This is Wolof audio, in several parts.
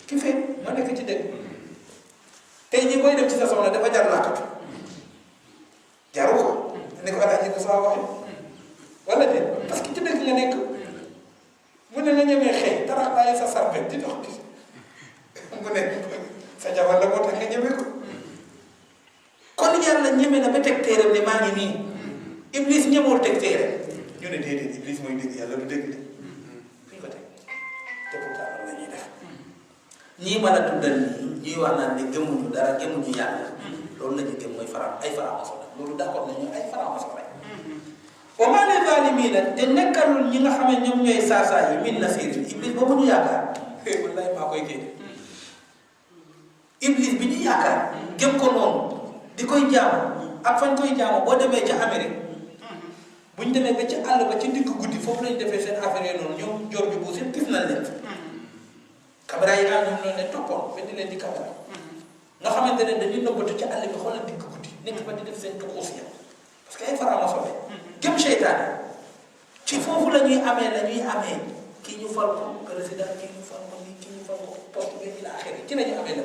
ki feeñ ma nekk ci dëgg tey jii booy dem ci sa soxna dafa jar laakatu jaru ko ne ko attaqué ko saa waxee wala déet parce que ci dëgg nga nekk mu ne nga ñemee xëy dara bàyyi sa sarbet di dox di mu ne sa jabar la moo tax nga ñeme ko kon yàlla ñeme na ba teg téeram ne maa ngi nii Iblis ñemewul teg téeram ñu ne déedéet Iblis mooy dëgg yàlla du dëgg de fi ñu ko teg te pourtant loolu la ñuy def ñii mën a tuddal nii ñuy wax naan ne gëmuñu dara gëmuñu yàlla loolu la ñu gëm mooy ay faramason la loolu d'accord nañu ay faramason lañ wa maa li zaalimiina te nekkalul ñi nga xam ne ñoom ñooy saasaa yi min nasiir Iblis boobu ñu yaakaar wallaay maa koy génne Iblis bi ñu yaakaar gëm ko noonu di koy jaamu ak fañ koy jaamu boo demee ca Amérique buñ demee ba ci àll ba ci digg guddi foofu lañ defee seen affaire yi noonu ñoom joor bi bu seen gis nañ leen caméra yi ñoom ñoo leen toppoon ba di leen di caméra nga xamante ne dañuy nëbbatu ci àll bi xoolal digg guddi nekk fa di def seen tuxuus ya parce que ay faramason la gëm seytaane ci foofu la ñuy amee kii ñu fal ko président kii ñu fal ko nii kii ñu fal ko poste bi ila axiri ci la ñu amee la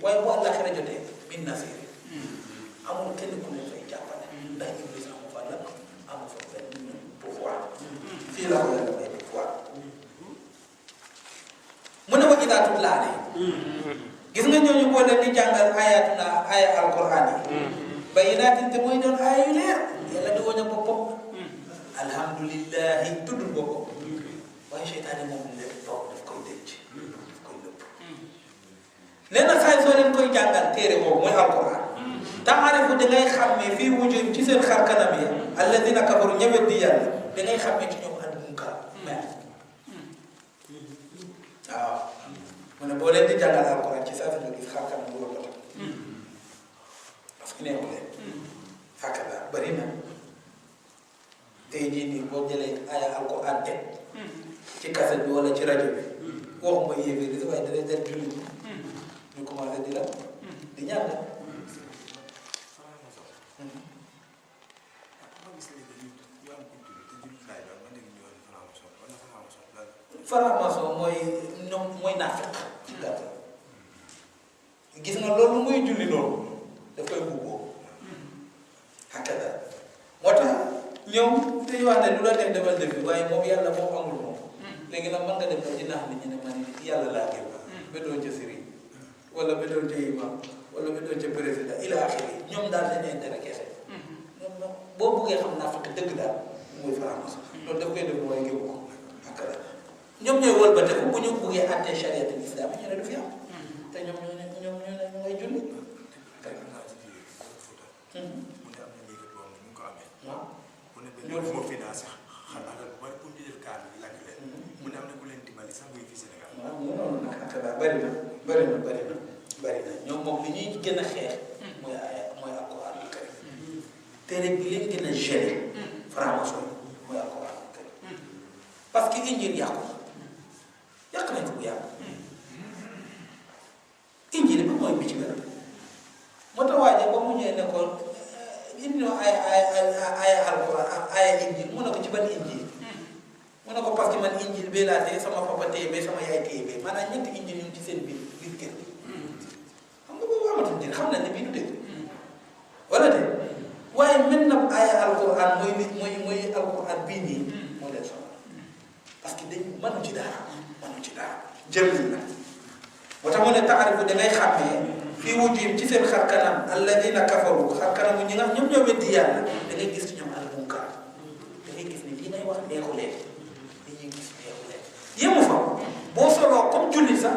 waaye bu àllaaxira jotee min nasiir amul kenn ku leen fay jàppale ndax Iblis amu fa la amu fa benn pouvoir fii la ko yàlla may pouvoir mu ne wa idaa tutlaa alayhim gis nga ñooñu boo leen di jàngal ayatuna aya alquran yi bayyinaatin te mooy doon aaya yu leer yàlla di woñ a boppam alhamdulillahi tuddul boppam waaye seytaane moom lépp toog daf koy denc daf koy nëpp nee na saay soo leen koy jàngal téere boobu mooy alquran taarifu da ngay xàmmee fii wujuhim ci seen xar kanam ya alladina kafaru ñëwet di yàlla da ngay xàmmee ci ñoom al munkar mer waaw mu ne boo leen di jàngal alquran ci saa si nga gis xar kanam bu rëbbata parce que neexu leen hakada bëri na tey jii nii boo jëlee aya alquran teg ci kaset bi wala ci rajo bi waxuma yéefee di waaye dana del julli ñu commencé di la di ñaan la faramason mooy naafeq ci gàttal gis nga loolu muy julli loolu daf koy bubboo hakada moo tax ñoom dañuy wax ne lu la def defal def bi waaye moom yàlla moom amul moom léegi nag mën nga dem nag di naax nit ñi ne man yàlla laa gëm ba doon ca sëriñ wala ba doon ca imam wala ba doon ca président ila axiri ñoom daal dañuy intérêt kese ñoom nag boo buggee xam naa fekk dëgg daal muy faramason loolu daf koy def waaye gëm ko hakada ñoom ñooy wëlbatiku bu ñu buggee àttee chariatul islam ñu ne du fi am te ñoom ñoo ne ñu ngay julli waaw ñoom moo financé xanaa bu bari pour ñu jël kaar bi lakk leen mu ne am na ku leen dimbali sax muy fii Sénégal waaw noonu nag akada bëri na ñoom moom li ñuy gën a xeex mooy alquran al karim téere bi leen gën a gêné franc-maçon mooy alquran al karim parce que injil yàqu nañ ko bu yàqu injil bi mooy bi ci gën moo tax waaje ba mu ñëwee ne ko indi ay alquran ay injil mu ne ko ci ban injil mu ne ko parce que man injil bee laa tee sama papa téye bee sama yaay téye bee maanaam ñetti injil ñu ci seen biir kër gi xam nga boobu amatul njëriñ xam na ne bii du dëgg wala de waaye maintenant ay alquran mooy alquran bii nii moo leen soxla parce que dañ mënu ci dara jël na moo tax mu ne taarifu da ngay xàmmee fii wujuhim ci seen xar kanam alladina kafaru xar kanamu ñi nga ñoom ñoo weddi yàlla da ngay gis ci ñoom al munkar da ngay gis ne lii ngay wax neexu leen li ñuy gis neexu leen yemu fa boo soloo comme julli sax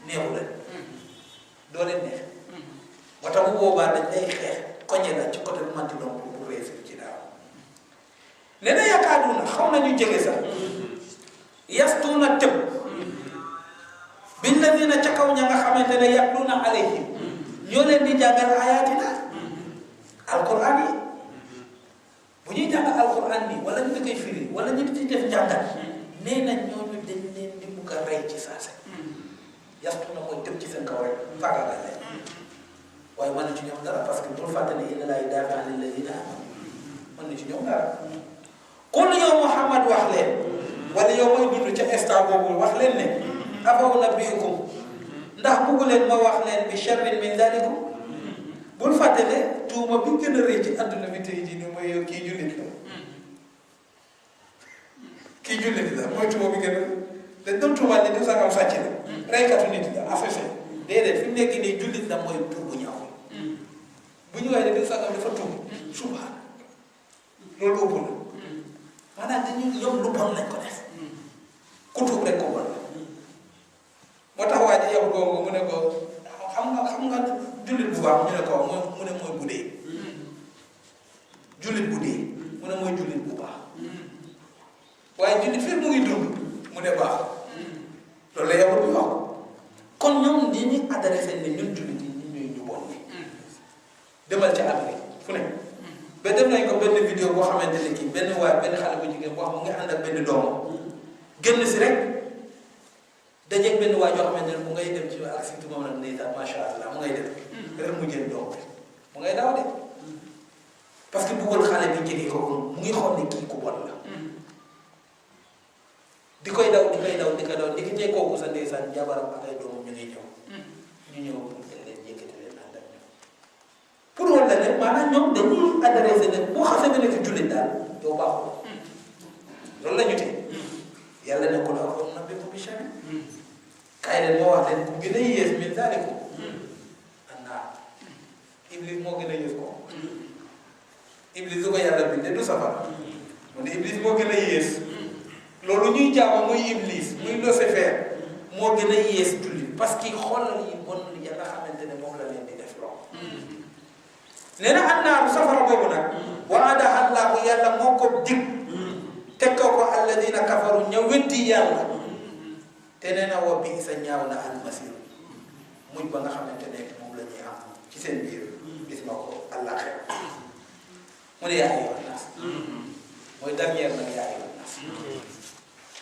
neexu leen doo leen neex moo tax bu boobaa dañ lay xeex koñe la ci côté bu manti doon pour réussir ci daaw nee na yaakaaruna xaw nañu jege sax yastuuna tëb billadina ca kaw ña nga xamante ne yatluuna alayhim ñoo leen di jàngal ayatina alquran yi bu ñuy jàngal alquran bi wala ñu koy firi wala ñu ci def jàngal nee na ñooñu dañ leen di bugg a rey ci saase yastuuna mooy tëb ci seen kaw rek faagaagal leen waaye mën na ci ñoom dara parce que bul fàtte ne inna laaha yudaafi'u ani llaziina aamanu mën na ci ñoom dara qul yow Muhammad wax leen wala yow mooy dund ca instant boobu wax leen ne afa unabbi'ukum ndax bugg leen ma wax leen bi sharrin min dalikum bul fàtte ne tuuma bi gën a rëy ci àdduna bi tey jii nii mooy yow kii jullit la kii jullit la mooy tuuma bi gën a dañ doon tuumaal ne du sangam sàcc la reykatu nit la assassin déedéet fi mu nekk nii jullit la mooy tuub bu ñaaw bu ñu waxee ne du sangam dafa tuub subhaan loolu ëpp na maanaam dañu ñoom lu bon lañ ko def ku tuub rek ko bon moo tax waa ji yow googu mu ne ko xam nga jullit bu baax ñu ne ko mu ne mooy bu dee jullit bu dee mu ne mooy jullit bu baax waaye jullit fii mu ngi dund mu ne baax loolu la yow du wax kon ñoom ni ñu adressé ne ñun jullit yi ñu ñuy ñu bon ni demal ca Amérique fu ne ba def nañ ko benn vidéo boo xamante ne kii benn waay benn xale bu jigéen boo xam mu ngi ànd ak benn doomam génn si rek dajeeg benn waay yoo xamante ne mu ngay dem ci ak surtout moom nag ndeysaan macha allah mu ngay dem rek mu jël doom bi mu ngay daw de parce que bëggul xale bi jege ko mu ngi xool ne kii ku bon la di koy daw di koy daw di ko jege kooku sa ndeysaan jabaram ak ay doomam ñu ngi ñëw pour leen yëkkati leen ànd ak ñoom pour wala ne maanaam ñoom dañuy adressé ne boo xasee ba nekk jullit daal yow baaxul loolu la ñu tee yàlla ne ko la waxoon na bépp bi chami kaay leen moo wax leen ku gën a yées min daalikum annaa iblis moo gën a yées ko iblis du ko yàlla bindee du safara mu ne iblis moo gën a yées loolu ñuy jaamu muy iblis muy Lucifer moo gën a yées jullit parce que xoolal yi bon ya nga xamante ne moom la leen di def loo nee na annaaru safara boobu nag waadaha Allaahu yàlla moo ko dig teg ko alladina kafaru ña weddi yàlla te nee na wa bi sa ñaaw na almasir muñ ba nga xamante ne moom la ñuy am ci seen biir gis nga ko àllaaxira mu ne yaa ayyuhan naas mooy dernière nag yaa ayyuhan naas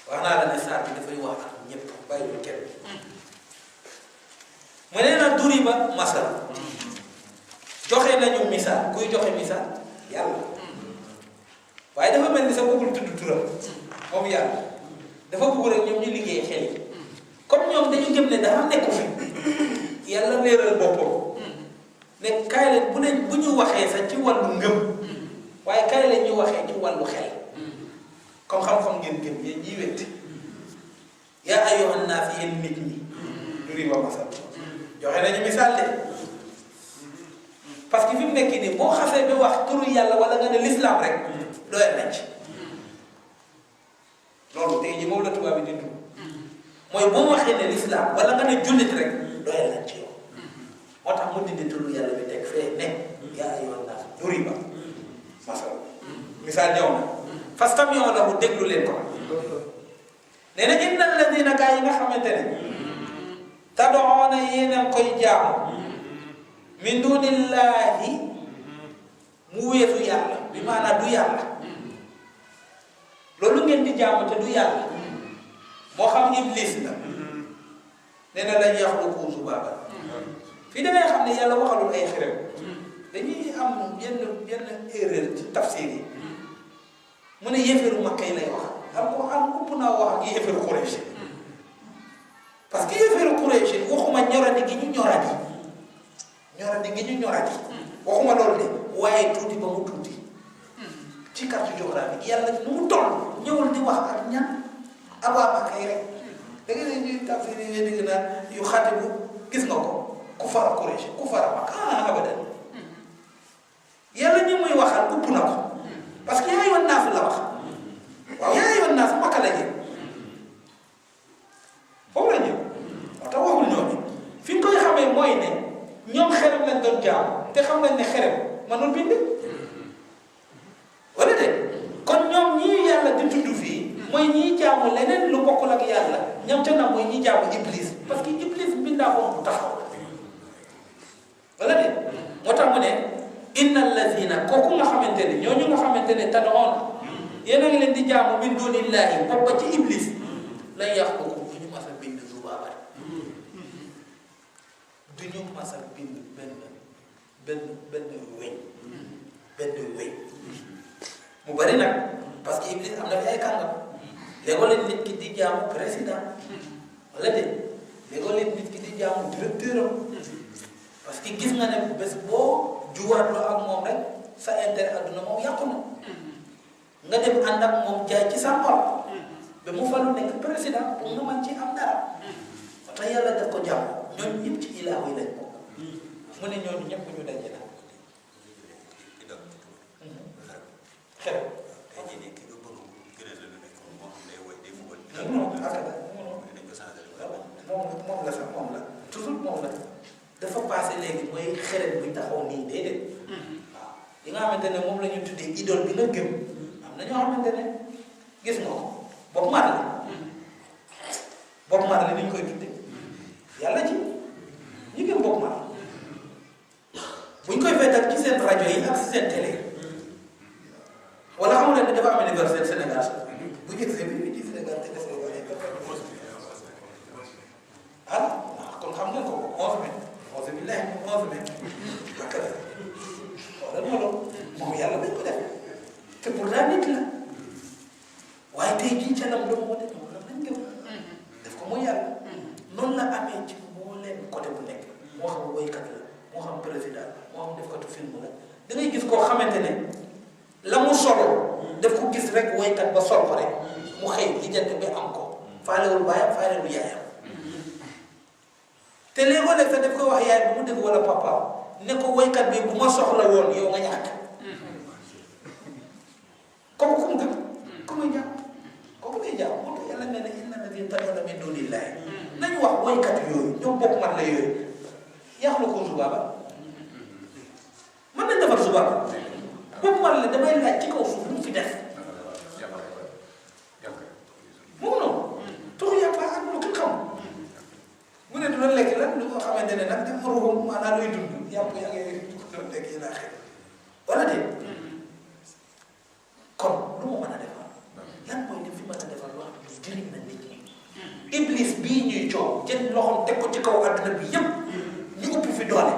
wax naa la ne saar bi dafay wax ak ñëpp bàyyiwul kenn mu ne na duriba masal joxe nañu misaal kuy joxe misaal yàlla waaye dafa mel ni sa bëggul tudd turam moom yàlla dafa bëgg rek ñoom ñu liggéey xel yi comme ñoom dañu jëm ne dafa nekku fi yàlla leeral boppam ne kaay leen bu ñu waxee sax ci wàllu ngëm waaye kaay leen ñu waxee ci wàllu xel comme xam-xam ngeen gëm yéen ñiy wetti yaa ayyuhan naas yéen nit ñi duriba masal joxe nañu misaal de parce que fi mu nekk nii boo xasee ba wax turu yàlla wala nga ne l'islam rek doyal nañ ci loolu tey jii moom la tubaab bi di dund mooy boo waxee ne l'islam wala nga ne jullit rek doyal nañ ci yow moo tax mu dindi turu yàlla bi teg fee ne yaa ayyuhan naas duriba masal misaal ñëw na fastami'u lahu déglu leen ko nee na inna alladina gaa yi nga xamante ne tad'una yéen a koy jaamu min dunillahi mu weesu yàlla bi maanaam du yàlla loolu ngeen di jaamu te du yàlla moo xam iblis la nee na lañ yaxluqu zubaaban fii dangay xam ne yàlla waxalul ay xerem dañuy am yenn erreur ci tafsir yi mu ne yéeféeru Makka yi lay wax Alxuraan ëpp naa wax ak yéeféeru Quraysh parce que yéeféeru Quraysh waxuma ñoradi gi ñu ñoradi waxuma loolu de waaye tuuti ba mu tuuti ci carte géographique yàlla nu mu toll ñëwul di wax ak ñan ak waa Makka yi rek da nga ne ñuy tafsir yi dégg naan yu xaati bu gis nga ko ku fara Quraysh ku fara Makka abadan yàlla ñi muy waxal ëpp na ko parce que yaa ayyuhan naas la wax waaw yaa ayyuhan naas Makka la jëm foofu la ñëw moo tax waxul ñooñu fi ñu koy xamee mooy ne ñoom xerem lañ doon jaam te xam nañ ne xerem mënul bind wala de kon ñoom ñii yàlla di tudd fii mooy ñii jaamu leneen lu bokkul ak yàlla ñoom ca na mooy ñii jaamu iblis parce que iblis mbindaa ko bu taxaw wala de moo tax mu ne inna allazina kooku nga xamante ne ñooñu nga xamante ne tad'una yéen a ngi leen di jaamu min dunillahi bopp ba ci iblis lan yaxluqu du ñu mas a bind zubaaban du ñu mas a bind benn weñ mu bari nag parce que iblis am na fi ay kàngam léegoo leen nit ki di jaamu président wala de léegoo leen nit ki di ci jaamu directeur am parce que gis nga ne bés boo juwaatloo ak moom rek sa intérêt adduna moom yàqu na nga dem ànd ak moom jaay ci sa xol ba mu falu nekk président pour nga mën ci am dara ba tax yàlla def ko jàmm ñooñu ñëpp ci ilaahu yi lañ bokk mu ne ñooñu ñëpp ñu daje la xel moom la sax moom la toujours moom la dafa passé léegi mooy xeret buy taxaw nii déedéet waaw yi nga xamante ne moom la ñu tuddee idole bi nga gëm am na ñoo xamante ne gis nga ko Bob Marley ni ñu koy tuddee yàlla ci ñu gëm Bob Marley buñ koy feetal ci seen rajo yi ak seen télé wala xamul ne dafa am anniversaire Sénégal bu njëkk bi ci Sénégal te def kon xam ngeen ko 11 mai 11 billahi 11 mai ak wala moom yàlla bañ ko def te pourtant nit la waaye tey jii ca lam doon woote moom la lañ gëm def ko mooy yàlla noonu la amee ci mbooleem côté bu nekk moo xam woykat la moo xam président moo xam defkatu film la da ngay gis koo xamante ne la mu solo daf ko gis rek woykat ba sol ko rek mu xëy lijjante bi am ko faalewul baayam faalewul yaayam te léegoo-léeg sax daf ko wax yaay bu mu dégg wala papa ne ko woykat bi bu ma soxla woon yow nga ñàkk comme ku mu gëm ku muy jàpp kooku lay jàpp moo tax yàlla nee na inna lladiina tad'uuna min duunillaahi nañu wax woykat yooyu ñoom bokk man la yooyu yàqu ko Zubaaba mën nañ defar Zubaaba bokk man la damay laaj ci kaw suuf lu mu fi def moom noonu tuxu yàpp ak lu ko xam mu ne du la lekk lan lu ko xamante ne nag dafa ruum maanaam luy dund yàpp yaa ngi doon lekk yi naa xel wala de kon lu mu mën a defar lan mooy li fi mën a defar loo xam ne jëriñ na nit ñi iblis bii ñuy coow jël loxoom teg ko ci kaw àdduna bi yépp ñu upp fi doole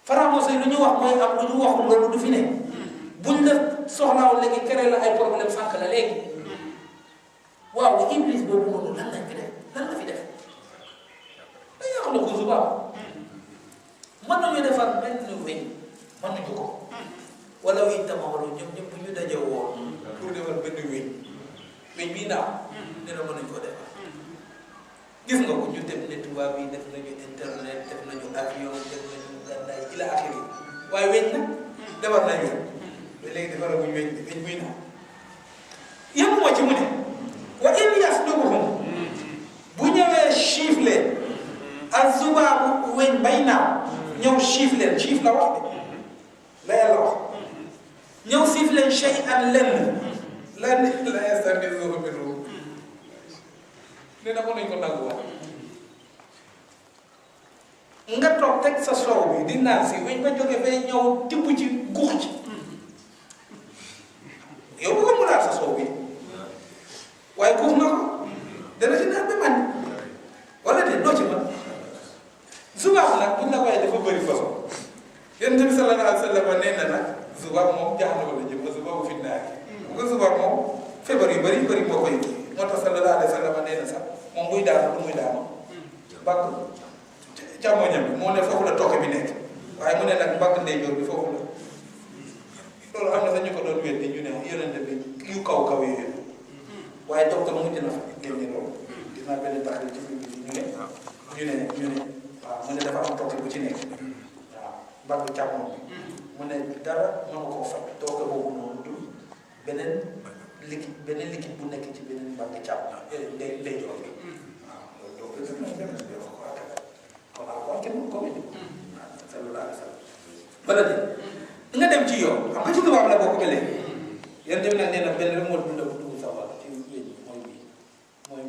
Faramose lu ñu wax mooy am lu ñu waxul loolu du fi ne buñ la soxlaaw léegi créé la ay problème sànq la léegi waaw iblis boobu noonu lan lañ fi def lan la fi def da yàq na ko Zubaaba mën nañu defar benn weñ mën nañu ko wala weñ tama wala ñoom ñëpp bu ñu dajee woo pour defar benn weñ bii naaw dina mën nañu ko defar gis nga ko ñu dem ne tubaab yi def nañu internet def nañu avion def nañu gànnaay ila axiri waaye weñ nag defar nañu ba léegi defaraguñ weñ buy naaw yëpp moo ci mu ne wa in yaslubuhum bu ñëwee chiif leen ak zubaabu weñ bay naaw ñëw chiif leen chiif la wax de la yàlla wax ñëw siif leen shay'an lenn la yastanqidhuhu minhu nee na ko nañ ko nanguwaat nga toog teg sa soow bi di naan si weñ ba jóge fee ñëw tibb ci guux ci yow bëgg mu naan sa soow bi waaye guux na ko dana ci naan ba man wala de doo ci mën zubaab nag buñ la koy dafa bëri façon Yonent bi sallallahu alayhi wa sallam nee na nag zubaab moom jahannama la jëm ba zubaabu fi naar bu ko zubaab moom feebar yu bëri moo koy moo tax sallallahu alayhi wa sallam nee na sax moom buy daanu lu muy daanu mbagg càmmoñam bi moo ne foofu la tooke bi nekk waaye mu ne nag mbagg ndeyjoor bi foofu la loolu am na sax ñu ko doon weddi ñu ne Yonent bi yu kaw yooyu waaye docteur mujj na fa génne loolu dinaa benn taxaw ci biir bi ñu ne waaw mu ne dafa am tooke bu ci nekk waaw mbagg càmmoñ bi mu ne dara mënu koo faj tooke boobu noonu dul beneen liquide bu nekk ci beneen mbagg càmmoñ ndey joor bi waaw loolu doo ko def na benn kon alquran kenn mënu ko wéddi sallallahu alayhi wa sallam bala de nga dem ci yoon xam nga ci tubaab la bokk ba léegi yéen dem na nee na benn rek moo dunda bu dugg sawar ci wéñ mooy bii mooy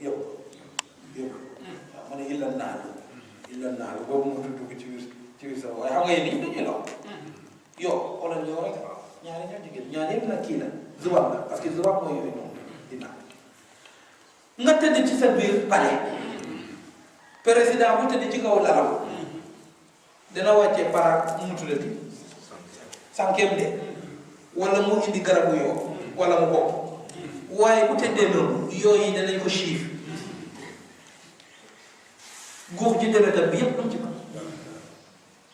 yëpp waaw mu ne illa naalu boobu moo dugg ci biir sawar waaye xam nga yéen nii dañuy lox yow xoolal yow rek ñaari ñoo jigéen ñaari yëpp nag kii la zubaab la parce que zubaab mooy yooyu noonu dina nga tëdd ci sa biir palais président bu tëdd ci kaw lalam dina wàccee paraak mu tuddati cinquième de wala mu indi garabu yoo wala mu bopp waaye bu tëddee noonu yooyu danañ ko chiif góox ji deretam bi yëpp lu ci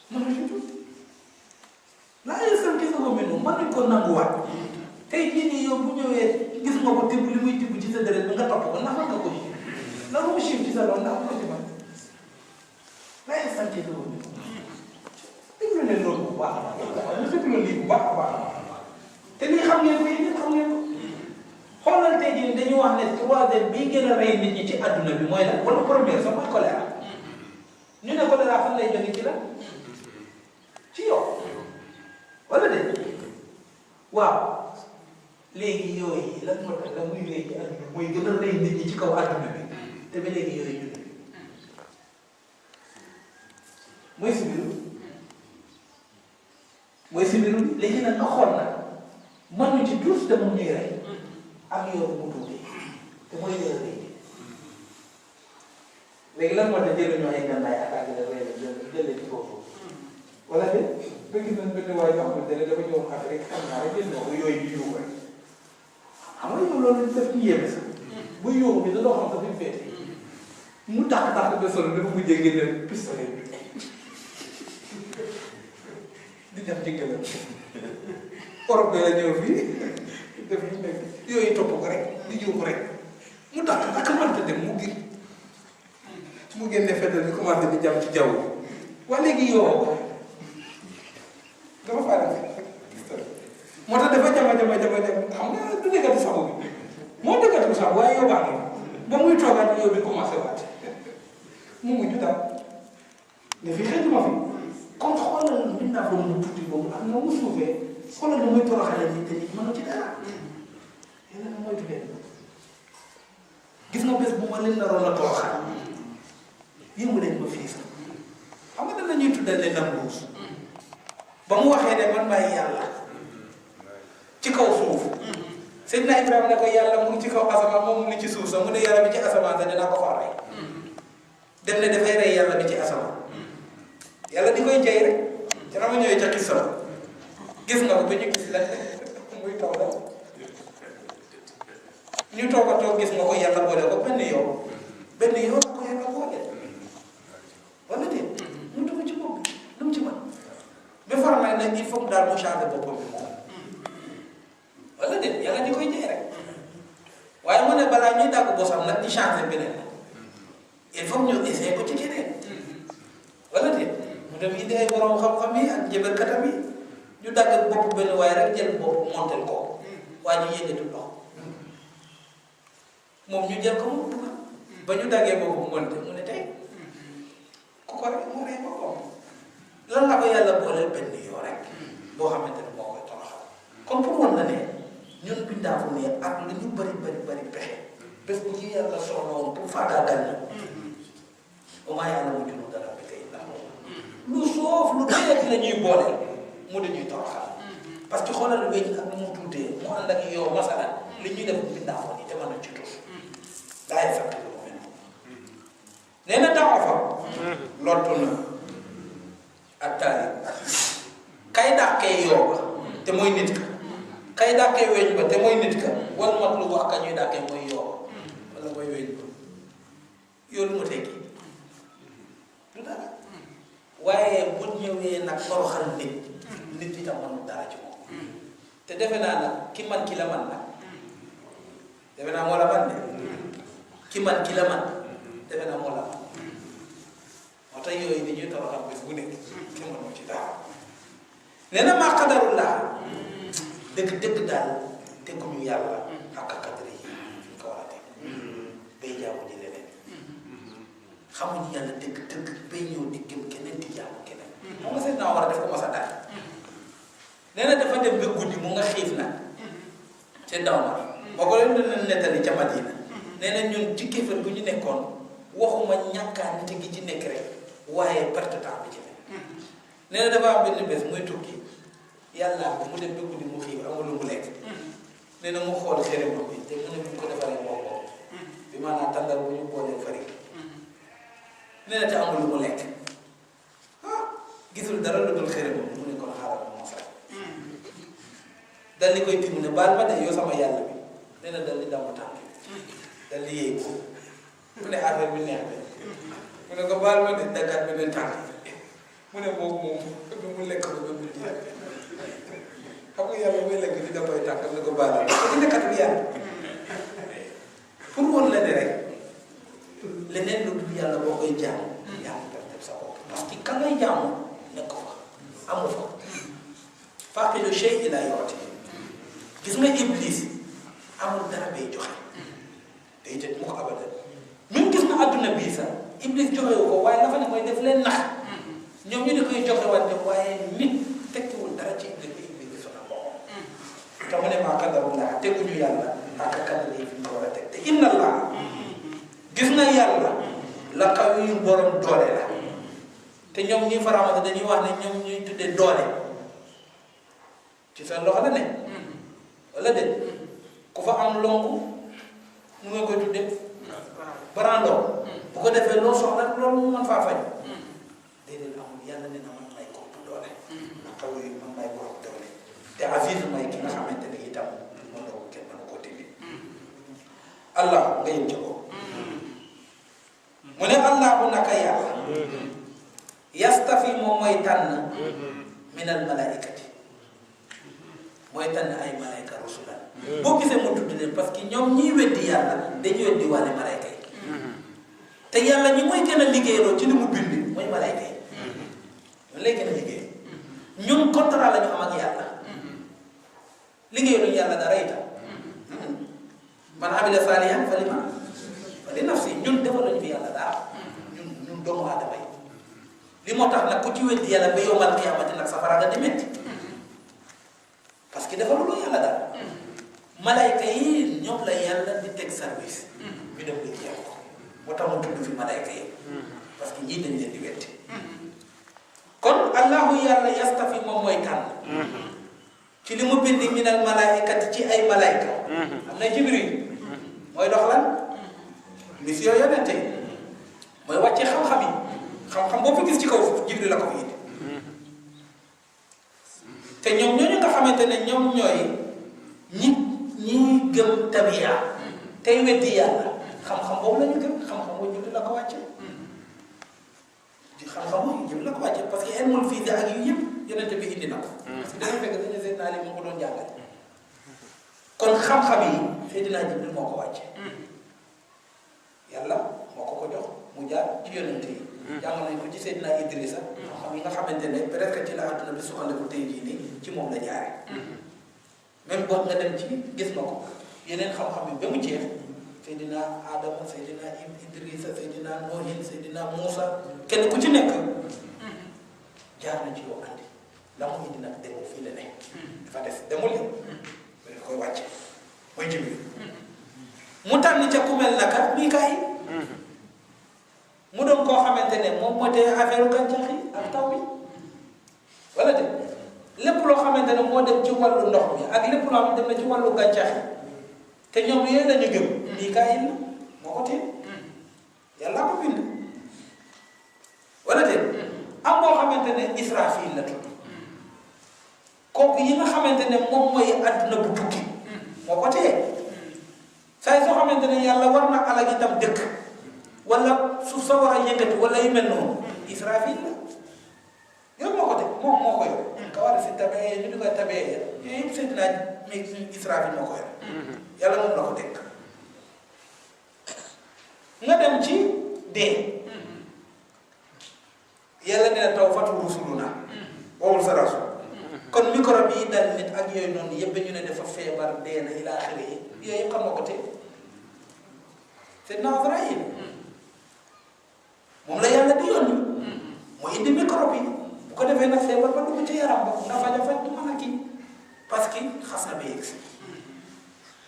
mën ci tuut laa yee sam gis nga ko mel noonu mën nañ ko nanguwaat tey jii nii yow bu ñëwee gis nga ko tibb li muy tibb ci sa deret bi nga topp ko ndax nga ko ci lan mu chiffre ci sa loolu ndax ko ci mën laa yee sam gis nga ko mel déglu leen loolu bu baax a baax ñu déglu lii bu baax a baax te lii xam ngeen ko yéen xam ngeen ko xoolal tey jii dañu wax ne troisième bii gën a rey nit ñi ci adduna bi mooy lan wala première sax mooy choléra ñu ne choléra fan lay jóge ci la ci yow wala de waaw léegi yooyu lan moo tax la muy rey ci adduna mooy gën a rey nit ñi ci kaw adduna bi te ba léegi yooyu ñu mooy sibiru mooy sibiru léegi nag nga xool nag mënuñ ci tous te moom ñuy rey ak yow mu tuuti te mooy gën a rëy léegi lan moo tax jëluñu ay gànnaay attaqué la rëy la jëlee ci foofu wala de ba gis nañ benn waay yoo xamante ne dafa ñëw xat rek xam naa rek jël na ko yooyu di yuuxu rek xam nga yow loolu daf ci yéeme sax bu yuuxu bi da doo xam sax fi mu féete mu tax ba solo dafa mujjee génne pistolet bi di def jëkkëram Europe la ñëw fii def ñu nekk yooyu topp ko rek di jiw ko rek mu tax ak mënta dem mu génne fetal bi commencé di jàmm ci jaww waa léegi yoo dafa faa moo tax dafa jama xam nga du déggatu saxu bi moo déggatu sax waaye yow baax na ba muy toogaat yow bi commencé waat mu mujj daal ne fi xëy ma fi comme xoolal nit naa ko mu tuuti boobu ak na mu suufee xoolal na muy toroxale nit te nit mënu ci dara yéen a moytu leen gis nga bés bu ma leen naroon a toroxal yëngu leen ma fii sax xam nga dañ ñuy tuddal leen Namruus ba mu waxee ne man maay yàlla ci kaw suuf Seydina Ibrahima ne ko yàlla mu ngi ci kaw asamaan moom mu ngi ci suuf sax mu ne yàlla bi ci asamaan sax dinaa ko faa rey dem ne dafay rey yàlla bi ci asamaan yàlla di koy jey rek te na ma ñëwee ca xis sama gis nga ko ba ñu gis la muy taw la ñu toog a toog gis nga ko yàlla boole ko benn yow la ko yàlla boole wala déet mu dugg ci bopp bi lu mu ci mën ba faral naa ne il faut que daal mu changé boppam bi moom wala déet yàlla di koy jey rek waaye mu ne balaa ñuy dàgg bosam nag di changé beneen il faut ñu essayer ko ci keneen wala déet mu dem indi ay borom xam-xam yi ak njëbërkatam yi ñu dagg bopp benn waaye rek jël bopp montel ko waa ñu yëngatu ndox moom ñu jël ko mu dugg ba ñu daggee boobu monte mu ne tey ku ko rek mu rey boppam lan la ko yàlla booleel benn yoo rek boo xamante ne moo koy toroxal comme pour woon na ne ñun bindaafu ne ak lu ñu bari pexe bés bu ñu yàlla soxla woon pour faagaagal ñu au moins yàlla mu junu dara bi kay ndax lu soof lu doyati la ñuy boole mu dañuy toroxal parce que xoolal weñ ak nu mu tuutee mu ànd ak yow masalan li ñuy def bindaafoon yi te mën na ci tuus daay fekk lu mel nee na daaw fa lottu na ak taali kay dàqee yoo ba te mooy nit ka kay dàqee weñ ba te mooy nit ka wala mat lu wax ka ñuy dàqee mooy yoo ba wala mooy weñ ba yow lu mu tekki du dara waaye bu ñëwee nag toroxal nit itam mënul dara ci moom te defe naa nag ki man ki la man nag defe naa moo la man de ki man ki la man defe naa moo la man moo tax yooyu ni ñuy toroxal bés bu nekk ki mënoo ci dara nee na maa qadarullah dëgg daal tegguñu yàlla ak qadri yi fi ñu ko war a teg bay jaamu ji leneen xamuñu yàlla dëgg bay ñëw di gëm keneen di jaamu keneen moo nga seet naa war a def ko masa daal nee na dafa dem ba guddi mu nga xiif nag ca ndaw na boo ko leen doon nettali ca Madina nee na ñun ci kéefar bu ñu nekkoon waxuma ñàkkaa nit gi ci nekk rek waaye perte temps bi ci nekk nee na dafa am benn bés muy tukki yàlla ko mu dem ba guddi mu xiif amul lu mu lekk nee na mu xool xerem bi te mu ne bu ñu ko defaree boppam bi maanaam tàngal bu ñu boolee fari nee na te amul lu mu lekk gisul dara lu dul xerem mu ne kon xaaral moo sax dal di koy timm ne baal ma de yow sama yàlla bi nee na dal di damm tànk dal di yéey ko mu ne affaire bi neex de mu ne ko baal ma de Dakar beneen tànk mu ne moom mu lekk ko ba mu jeex xam nga yàlla muy lekk di da koy tànk ne ko baal ko di nekkatu yàlla pour woon la ne rek leneen lu dul yàlla boo koy jaamu yàlla def def sa bopp parce que ka ngay jaamu nekk ko fa amu fa faaqidu shay ila yooti gis nga iblis amul dara bay joxe day tëj mu ko abadan même gis nga adduna bii sax iblis joxewu ko waaye dafa ne mooy def leen nax ñoom ñu di koy joxe wante waaye nit tekkiwul dara ci iblis bi iblis gisu na boppam te mu ne maa qadarullah teguñu yàlla ak kadar yi fi ñu war a teg te inna allah gis nga yàlla la qawiyyun borom doole la te ñoom ñuy faramata dañuy wax ne ñoom ñuy tuddee doole ci seen loxo la ne wala de ku fa am lonku nu nga koy tuddee barandoo bu ko defee loo soxla loolu mu mën faa faj déedéet amul yàlla ne na man may ko doole la qawiyyun man may borom doole te aziz may ki nga xamante ne itam mën na ko kenn mën na koo tëbi allah nga yëm ci ko mu ne allahu naka yàlla yastafi moom mooy tànn min al malaikati mooy tànn ay malaika rusulan boo gisee mu tudd leen parce que ñoom ñiy weddi yàlla dañuy weddi wàlle malaika yi te yàlla ñi mooy gën a liggéeyloo ci li mu bind mooy malaika yi ñun lay gën a liggéey ñun contrat la ñu am ak yàlla liggéeyluñu yàlla dara itam man amila saalihan fa li nafsi ñun defaluñu fi yàlla dara ñun doomu aadama yi li moo tax nag ku ci weddi yàlla ba yowmal qiyaamati nag safara nga di metti parce que defaluloo yàlla dara malayka yi ñoom la yàlla di teg service ñu dem liggéeyal ko moo tax mu tudd fi malayka yi parce que ñii dañ leen di wetti kon allahu yàlla yastafi moom mooy tànn ci li mu bind minal malaikati ci ay malayka am na jibril mooy dox lan mission yonente mooy wàcce xam-xam yi xam-xam boo fi gis ci kaw jibril la ko fi indi te ñoom ñooñu nga xamante ne ñoom ñooy ñi gëm tabiya tey weddi yàlla xam-xam boobu la ñu gëm xam-xam boobu jibril la ko wàcce xam-xam boobu jibril la ko wàcce parce que ilmul fiisiya ak yu yëpp yonente bi indi na ko parce que dañuy fekk dañu seet naa li moo ko doon jàngale kon xam-xam yi Seydina Jibril moo ko wàcce yàlla moo ko jox mu jaar ci yonente yi jàng nañ ko ci Seydina Idrissa xam-xam yi nga xamante ne presque ci la àdduna bi sukkandiku tey jii nii ci moom la jaare même boobu nga dem ci gis na ko yeneen xam-xam yi ba mu jeex Seydina Adama Seydina Idrissa Seydina Noohin Seydina Muusa kenn ku ci nekk jaar na ci yow andi la mu indi nag demul fii la ne dafa des demul li mais da koy wàcce mooy Jibril mu tànn ca ku mel naka Mikaayil mu doon koo xamante ne moom moo tee affaire gàncax yi ak taw bi wala de lépp loo xamante ne moo dem ci wàllu ndox mi ak lépp loo xam ne dem na ci wàllu gàncax yi te ñoom yooyu lañu gëm Mikaayil la moo ko tee yàlla ko bind wala de am boo xamante ne Israfil la tudd kooku yi nga xamante ne moom mooy adduna bu tukki moo ko tee saa soo xamante ne yàlla war na alag itam dëkk wala suuf sa war a yëngati wala yu mel noonu Israfil la yow moo ko teg moo ko yor ka war a si tabee ñu di koy tabee yooyu yëpp seet naa mais Israfil moo ko yor yàlla moom la ko teg nga dem ci dee yàlla nee na taw fatu rusuluna wowul sa rasul kon microbe yi dal nit ak yooyu noonu yëpp ñu ne dafa feebar dee na ila axiri yi yooyu yëpp xam nga ko tey c'est Nazraïl moom la yàlla di yónni mu indi microbe yi bu ko defee nag feebar ba dugg ci yaram ba nga faj a faj du mën a kii parce que xas na ba yegg si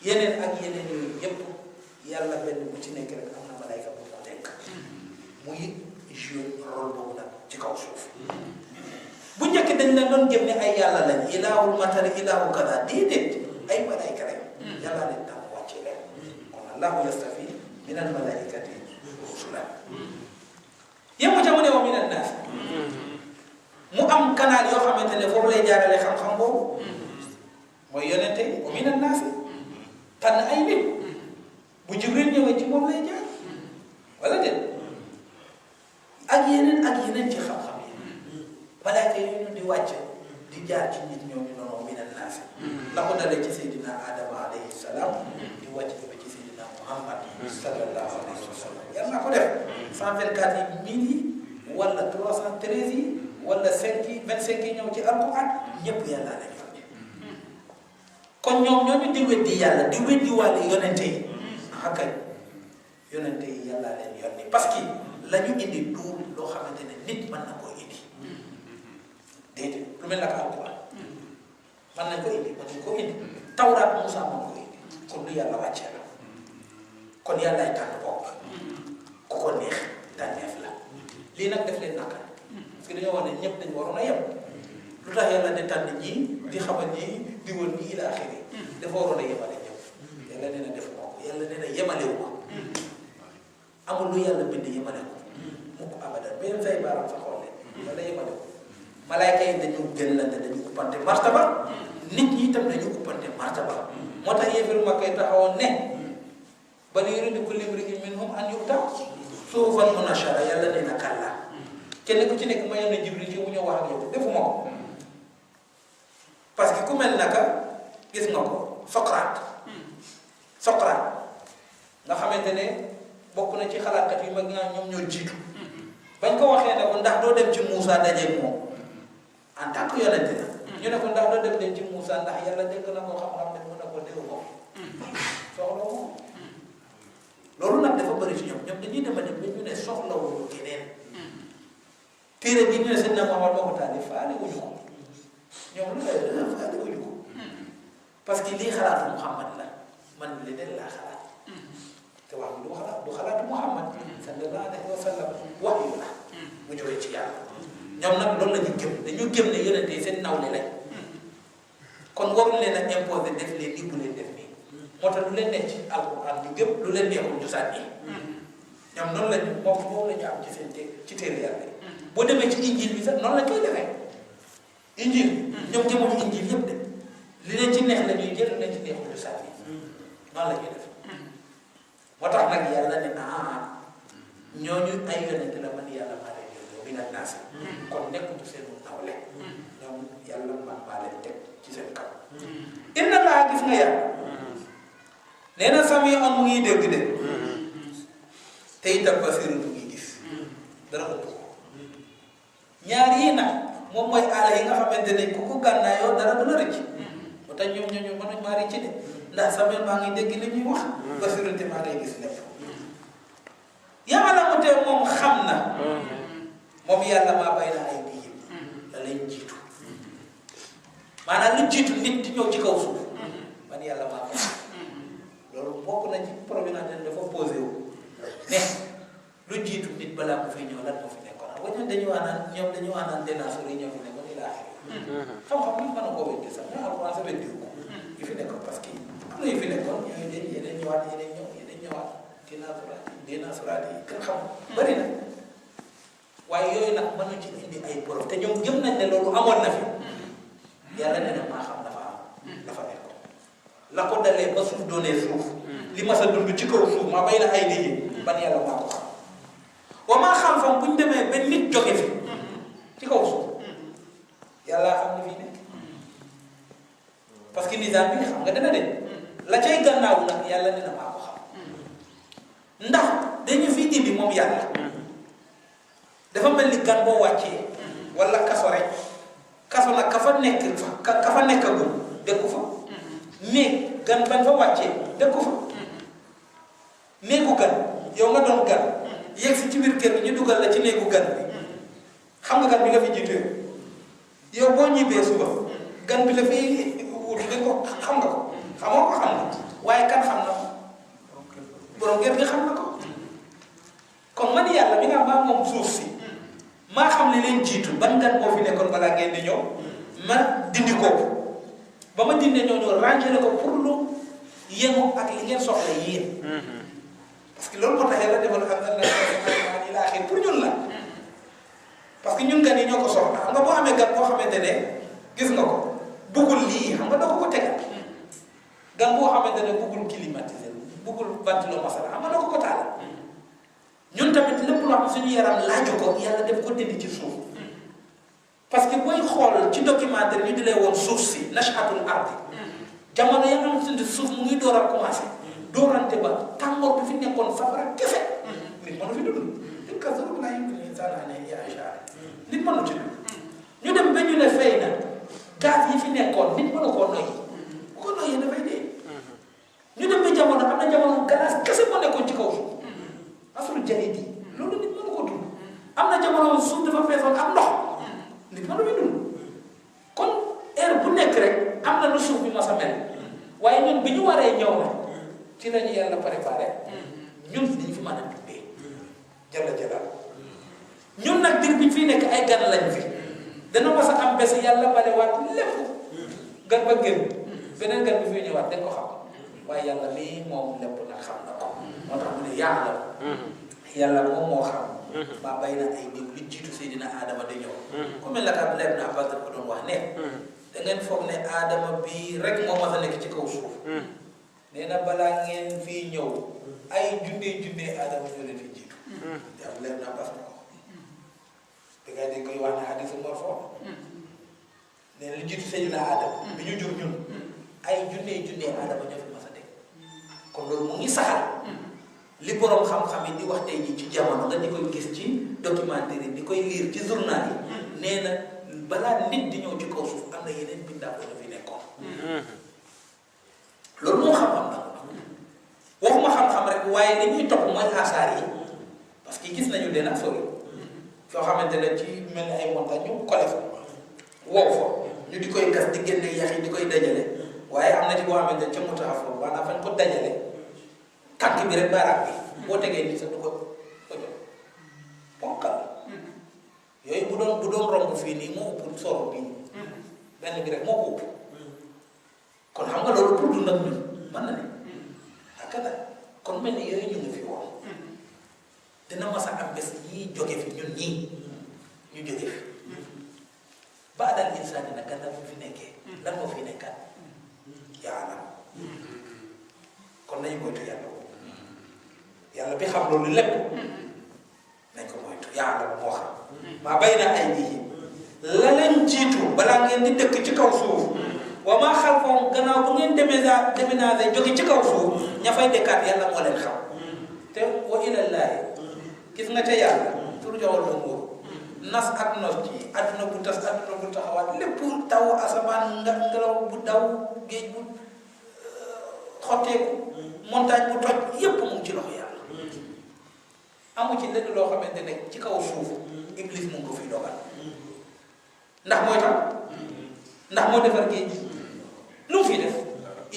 yeneen ak yeneen yooyu yëpp yàlla benn bu ci nekk rek am na malayka bu fa nekk muy jouer rôle boobu nag ci kaw suuf bu njëkk dañ la doon gëm ne ay yàlla lañ ilaahul matari ilaahu kada déedéet ay malayka lañ yàlla leen tam wàcce leen kon allahu yastafi min al malaikati rusulan yëpp ca mu ne wa min an naas mu am canal yoo xamante ne foofu lay jaarale xam-xam boobu mooy yonente wa min an naas tànn ay nit bu Jibril ñëwee ci moom lay jaar wala déet ak yeneen ci xam-xam yi malaaka yooyu di wàcc di jaar ci nit ñooñu noonu minan naas la ko dalee ci Seydina Adama alayhi salaam di wàcc ba ci Seydina Muhammad sallallahu alayhi wa sallam yàlla ko def 124 yi wala 313 yi wala 5 yi 25 yi ñëw ci alquran ñëpp yàlla la ñu yónni kon ñoom ñooñu di weddi yàlla di weddi wàlle yonente yi xakkañ yonente yi yàlla leen yónni parce que la ñu indi du loo xamante ne nit mën na koo indi déedéet lu mel naka alquran mën nañ ko indi mën nañ ko indi tawraat Moussa mën ko indi kon lu yàlla wàccee la kon yàllaay tànn bokk ku ko neex tànneef la lii nag def leen naka parce que dañoo wax ne ñëpp dañu waroon a yem lu tax yàlla ne tànn ñii di xamal ñii di wër ñii ila axiri dafa waroon a yemale ñëpp yàlla nee na def moo ko yàlla nee na yemalewu ma amul lu yàlla bind yemale ko mukk abadan benn say baaram sa xool leen yàlla yemale ko malaayka yi dañu gënlante dañu uppante martaba nit ñi itam dañu uppante martaba moo tax yéefaru Makka yi taxawoon ne bal yuriidu kullu imri'in minhum an yu'ta suhufan munashshara yàlla nee na kàllaa kenn ku ci nekk mayoon na Jibril ci mu ñëw wax ak yow defuma ko parce que ku mel naka gis nga ko Socrate nga xamante ne bokk na ci xalaatkat yu mag nga ñoom ñoo jiitu bañ ko waxee ne ko ndax doo dem ci Moussa dajeeg moom en tant que yonente na ñu ne ko ndax doo dem ci Moussa ndax yàlla dégg na ko xam-xam ne mën na ko dégg ko soxla ko loolu nag dafa bëri ci ñoom dañuy dem a dem ba ñu ne soxlawul keneen téere bi ñu ne seen na Muhammad moo ko taalif faale wuñu ko ñoom lu lay faale wuñu ko parce que lii xalaatu Muhammad la man leneen laa xalaat te wax bi du xalaatu Muhammad sallallahu alayhi wa sallam wax yu la mu jógee ci yàlla ñoom nag loolu la ñu gëm dañu gëm ne yonente yi seen nawle lañ kon waruñ leen a imposé def leen lii bu leen def nii moo tax lu leen nekk ci alquran ñu gëm lu leen neexul ñu sànni ñoom noonu lañu moom la ñu am ci seen ci téere yàlla boo demee ci injil bi sax noonu lañ koy defee injil ñoom jëmoom injil yëpp de li leen ci neex la ñuy jël lu leen ci neexul ñu sànni noonu la ñuy def moo tax nag yàlla ne ñooñu ay yonente la man yàlla maa leen yónni bi nag naas kon nekkuñu seen nawle ñoom yàlla man maa leen teg ci seen kaw inna laa gis nga yàlla nee na sami am mu ngi dégg de te itam basiru mu ngi gis dara ëpp ko ñaar yii nag moom mooy aala yi nga xamante ne ku ko gànnaayoo dara du la rëcc moo tax ñoom ñooñu mënuñ maa rëcc de ndax sami maa ngi dégg li ñuy wax basiru te maa lay gis lépp yàlla mu te moom xam na moom yàlla maa bay na ay bii la lañ jiitu maanaam lu jiitu nit di ñëw ci kaw suuf man yàlla maa ko loolu bokk na ci problème dafa posé wu ne lu jiitu nit balaa mu fi ñëw lan moo fi nekkoon ak ñoom dañu wax naan dinosaures yi ñoo fi nekkoon ila axiri xam-xam ni mën na koo weddi sax mais alquran sa weddi ko yu fi nekkoon parce que am na yu fi nekkoon ñooy dañ yeneen ñëwaat dinosaures yi kenn xam bëri na waaye yooyu nag mënuñ ci indi ay preuve te ñoom gëm nañ ne loolu amoon na fi yàlla nee na maa xam dafa nekkoon la ko dalee ba suuf doonee suuf li ma sa dund ci kaw suuf maa bay na ay liggéey ban yàlla maa ko xam wa maa xam fam bu ñu demee ba nit jóge fi ci kaw suuf yàlla xam ne fii nekk parce que nizaam bi xam nga dana de la cay gannaaw nag yàlla nee na maa ko xam ndax dañu fi indi moom yàlla dafa mel ni gan boo wàccee wala kaso rek kaso nag ka fa nekkagul dëkku fa néeg gan bañ fa wàccee dëkku fa néegu gan yow nga doon gan yegg si ci biir kër gi ñu dugal la ci néegu gan bi xam nga gan bi nga fi jiitu yow boo ñibbee suba gan bi la fi wutu dañ ko xam nga ko xamoo ko xam nga waaye kan xam na ko borom kër gi xam na ko kon man yàlla mi nga maa moom suuf si maa xam li leen jiitu ban gan moo fi nekkoon balaa ngeen di ñëw ma dindi ko ba ma dindee ñoo rangé ko pour lu yéemu ak li ngeen soxla yéen parce que loolu moo tax yàlla defal ak ila axir pour ñun la parce que ñun gan yi ñoo ko soxla xam nga boo amee gan boo xamante ne gis nga ko bëggul lii xam nga doo ko tegal gan boo xamante ne bëggul climatiser bëggul ventilo masala xam nga doo ko taal ñun tamit lépp loo xam suñu yaram laaju ko yàlla def ko dindi ci suuf parce que booy xool ci documentaire ñu di lay woon suuf si nashatul ardi jamono ya nga xam suuf mu ngi door a commencé doorante ba tàngoor bi fi nekkoon safara kese nit mënu fi dund nit ka soro laa yumkin insaan an ya'isha nit mënu ci dund ñu dem ba ñu ne fay na gaz yi fi nekkoon nit mënu koo noyyi bu ko noyyee dafay dee ñu dem ba jamono am na jamono gaz kese moo nekkoon ci kaw suuf asulu jalidi loolu nit mënu ko dund am na jamono suuf dafa feesoon ak ndox nit mënu fi dund kon heure bu nekk rek am na lu suuf bi mos a mel waaye ñun bi ñu waree ñëw na ci la ñu yàlla préparé ñun dañu fi mën a dundee jalla jalal ñun nag dir bi ñu fiy nekk ay gan lañ fi dana mos a am bés yàlla balewaat lépp gan ba gën beneen gan bi fiy ñëwaat dañ ko xam waaye yàlla lii moom lépp nag xam na ko moo tax mu ne yàlla moom moo xam maa bay na ay diw li jiitu Seydina Adama di ñëw comme la ka leer na Abbas ko doon wax ne da ngeen foog ne Adama bii rek moo mas a nekk ci kaw suuf nee na balaa ngeen fii ñëw ay junne Adama ñoo leen fi jiitu yàlla leer na Abbas ko da ngay dañ koy wax ne hadiisu marfu nee na li jiitu Seydina Adama bi ñu jur ñun ay junne Adama ñoo fi mas a nekk kon loolu mu ngi saxal li borom xam-xam yi di wax tey jii ci jamono nga di koy gis ci documentaire yi di koy lire ci journal yi nee na balaa nit di ñëw ci kaw suuf am na yeneen bindaa ko fi nekkoon loolu moo xam-xam nag waxuma xam-xam rek waaye li ñuy topp mooy asaar yi parce que gis nañu leen ak sori foo xamante ne ci mel ni ay montagne ñu kole fa wow fa ñu di koy gas di génne yax yi di koy dajale waaye am na ci boo xamante ne ca mutaaf maanaam fañ ko dajale tànk bi rek baaraam bi boo tegee nii sax du ko jot ponkal yooyu bu doon romb fii nii moo ëpp soro bii benn bi rek moo ko ëpp kon xam nga loolu pour dund ak ñun mën na ne akada kon mel ni yooyu ñu ngi fi woon dina mas a am bés ñii jóge fi ñun ñii ñu jóge fi ba dal insaan nag gannaaw bu fi nekkee lan moo fi nekkaat yàlla kon nañu moytu yàlla bi xam loolu lépp nañ ko moytu yàlla moo xam maa bay na ay bii la leen jiitu balaa ngeen di dëkk ci kaw suuf wa maa xalfahum gannaaw bu ngeen déménagé jóge ci kaw suuf ña fay dëkkaat yàlla moo leen xam te wa ilallaahi gis nga ca yàlla turja'ul umuur nas ak nos ci adduna bu tas adduna bu taxawaat lépp taw asamaan ngelaw bu daw géej bu xotteeku montagne bu toj yépp mu ngi ci loxo yàlla amu ci lenn loo xamante ne ci kaw suuf iblis mu ngi ko fiy dogal ndax mooy tax ndax moo defar géej lu mu fiy def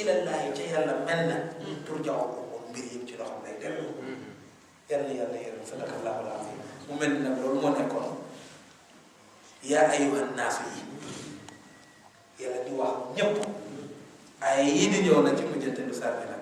ilallaahi ca yàlla mel na turja'ul umuur mbir yëpp ci loxo lay dem yàlla yërëm sadaqallaahu al-aziim mu mel ni nag loolu moo nekkoon yaa ayyuhan naasu yi yàlla di wax ñëpp ay yii di ñëw na ci mujjanteelu saar bi nag